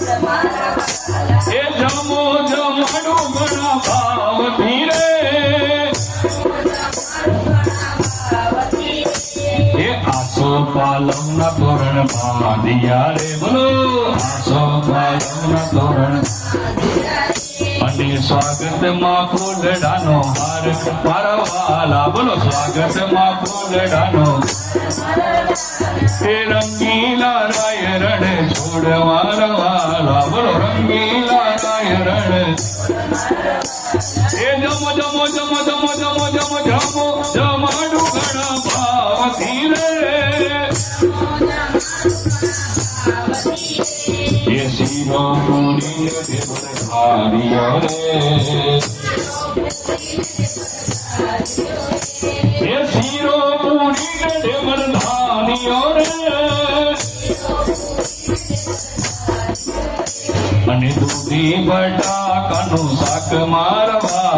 એ જમો જમાડું ઘણા ભાવથી રે એ આસો પાલમ ના તોરણ બાંધિયા રે બોલો આસો પાલમ ના તોરણ અને સ્વાગત માં ફૂલડાનો હાર મારા વાલા બોલો સ્વાગત માં ફૂલડાનો એ રંગીલા રાય રણ છોડ મારા વાલા બોલો રંગીલા રાય રણ એ જમો જમો જમો જમો જમો જમો જમો જમાડું ઘણા ભાવથી રે એ શીરો પૂરી દેવધાર્યો રે એ શીરો પૂરી દેવધાર્યો રે અને દૂધી બટાકાનું શાક મારવા